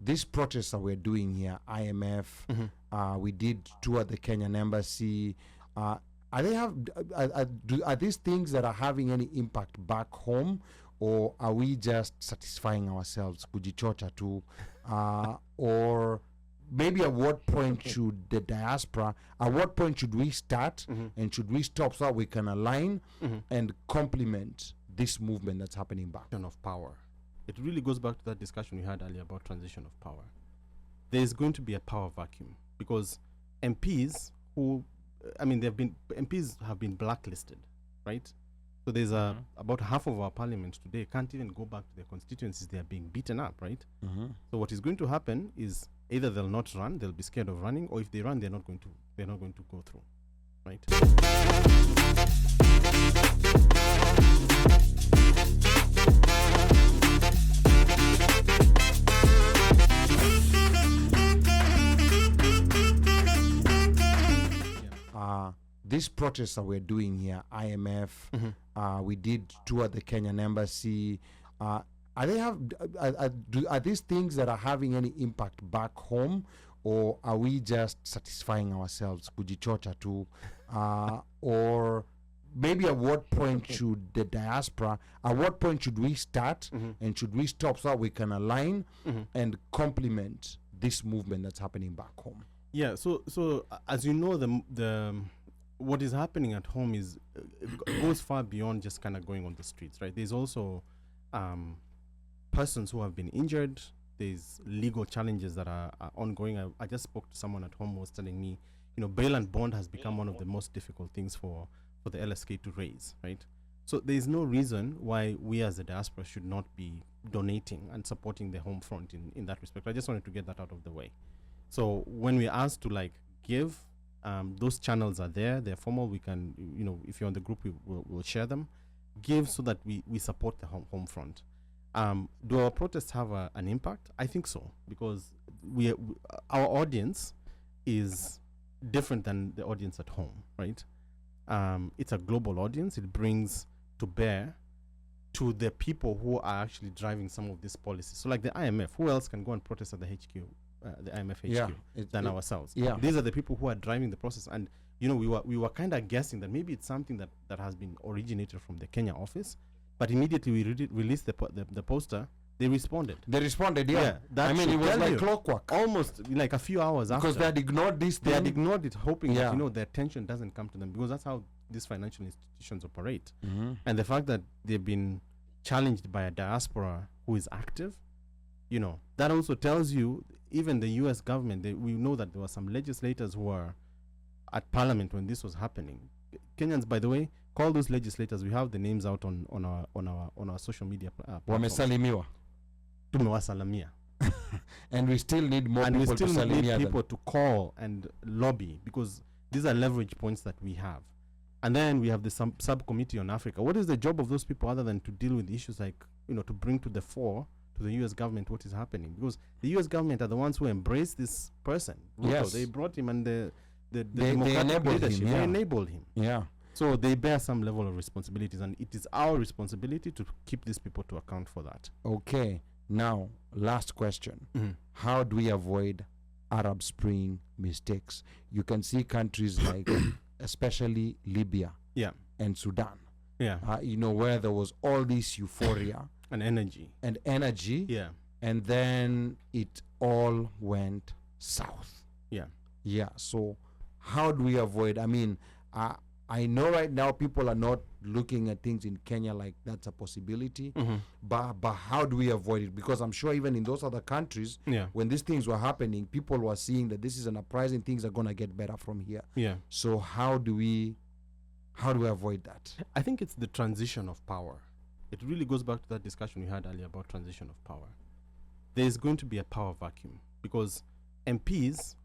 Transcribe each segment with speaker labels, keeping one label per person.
Speaker 1: These protests that we're doing here, IMF, we did tour the Kenyan embassy. Are these things that are having any impact back home, or are we just satisfying ourselves, kujichocha tu, or maybe at what point should the diaspora, at what point should we start and should we stop so that we can align and complement this movement that's happening back?
Speaker 2: Of power. It really goes back to that discussion we had earlier about transition of power. There's going to be a power vacuum because MPs MPs have been blacklisted, right? So there's about half of our parliament today can't even go back to their constituencies. They are being beaten up, right? So what is going to happen is either they'll not run, they'll be scared of running, or if they run, they're not going to go through, right?
Speaker 1: These protests that we're doing here, IMF, we did tour the Kenyan embassy. Are these things that are having any impact back home, or are we just satisfying ourselves, kujichocha tu, or maybe at what point should the diaspora, at what point should we start and should we stop so that we can align and complement this movement that's happening back home?
Speaker 2: Yeah, so as you know, the what is happening at home is goes far beyond just kind of going on the streets, right? There's also persons who have been injured. There's legal challenges that are ongoing. I just spoke to someone at home who was telling me, bail and bond has become one of the most difficult things for the LSK to raise, right? So there's no reason why we as the diaspora should not be donating and supporting the home front in that respect. I just wanted to get that out of the way. So when we're asked to give, those channels are there. They're formal. We can, if you're on the group, we'll share them. Give so that we support the home front. Do our protests have an impact? I think so, because our audience is different than the audience at home, right? It's a global audience. It brings to bear to the people who are actually driving some of these policies. So like the IMF, who else can go and protest at the HQ? The IMF HQ than ourselves. Yeah. These are the people who are driving the process. And, we were kind of guessing that maybe it's something that has been originated from the Kenya office. But immediately we released the poster, they responded.
Speaker 1: Yeah. It was like clockwork.
Speaker 2: Almost like a few hours after.
Speaker 1: Because they had ignored this thing.
Speaker 2: They had ignored it, hoping that, their attention doesn't come to them. Because that's how these financial institutions operate. And the fact that they've been challenged by a diaspora who is active, that also tells you, even the U.S. government, we know that there were some legislators who were at Parliament when this was happening. Kenyans, by the way, call those legislators. We have the names out on our social media
Speaker 1: Wamesalimiwa.
Speaker 2: Tumewasalamia.
Speaker 1: And we still need more people to salimia.
Speaker 2: We still need people to call and lobby, because these are leverage points that we have. And then we have the subcommittee on Africa. What is the job of those people other than to deal with issues like, to bring to the fore to the U.S. government what is happening? Because the U.S. government are the ones who embrace this person. Ruto, they brought him, and the democratic leadership, they enabled him.
Speaker 1: Yeah.
Speaker 2: So they bear some level of responsibilities, and it is our responsibility to keep these people to account for that.
Speaker 1: Okay. Now, last question. How do we avoid Arab Spring mistakes? You can see countries like, especially Libya and Sudan.
Speaker 2: Yeah.
Speaker 1: Where there was all this euphoria.
Speaker 2: And energy.
Speaker 1: Yeah. And then it all went south.
Speaker 2: Yeah.
Speaker 1: Yeah. So how do we avoid? I know right now people are not looking at things in Kenya like that's a possibility. But how do we avoid it? Because I'm sure even in those other countries, when these things were happening, people were seeing that this is an uprising, things are going to get better from here.
Speaker 2: Yeah.
Speaker 1: So how do we avoid that?
Speaker 2: I think it's the transition of power. It really goes back to that discussion we had earlier about transition of power. There's going to be a power vacuum because MPs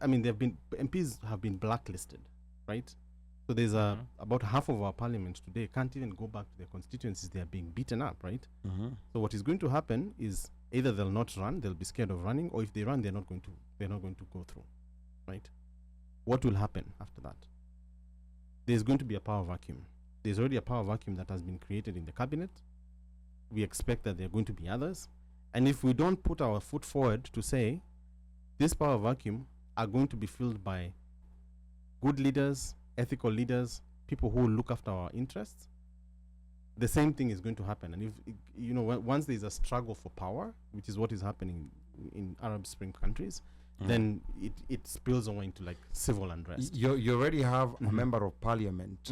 Speaker 2: MPs have been blacklisted, right? So there's about half of our parliament today can't even go back to their constituencies. They are being beaten up, right? So what is going to happen is either they'll not run, they'll be scared of running, or if they run, they're not going to go through, right? What will happen after that? There's going to be a power vacuum. There's already a power vacuum that has been created in the cabinet. We expect that there are going to be others. And if we don't put our foot forward to say this power vacuum are going to be filled by good leaders, ethical leaders, people who look after our interests, the same thing is going to happen. And if once there's a struggle for power, which is what is happening in Arab Spring countries, then it spills over into like civil unrest.
Speaker 1: You already have a member of parliament,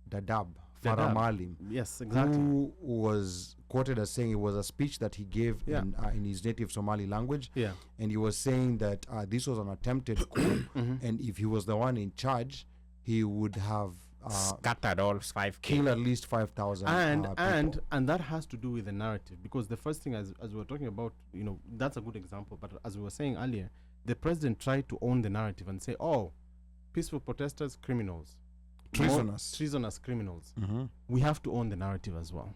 Speaker 1: Dadaab, Farah Maalim.
Speaker 2: Yes, exactly.
Speaker 1: Who was quoted as saying it was a speech that he gave in his native Somali language.
Speaker 2: Yeah.
Speaker 1: And he was saying that this was an attempted coup, and if he was the one in charge, he would have
Speaker 3: scattered all 5K.
Speaker 1: Kill at least 5,000
Speaker 2: and that has to do with the narrative, because the first thing, as we were talking about, that's a good example, but as we were saying earlier, the president tried to own the narrative and say, oh, peaceful protesters, criminals, treasonous criminals. We have to own the narrative as well,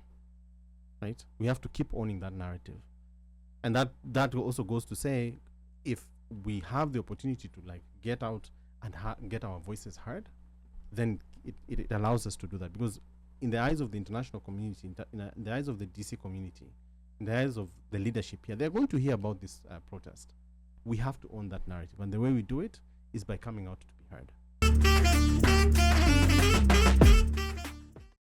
Speaker 2: right? We have to keep owning that narrative. And that also goes to say, if we have the opportunity to like get out and get our voices heard, then it allows us to do that. Because in the eyes of the international community, in the eyes of the DC community, in the eyes of the leadership here, they're going to hear about this protest. We have to own that narrative. And the way we do it is by coming out to be heard.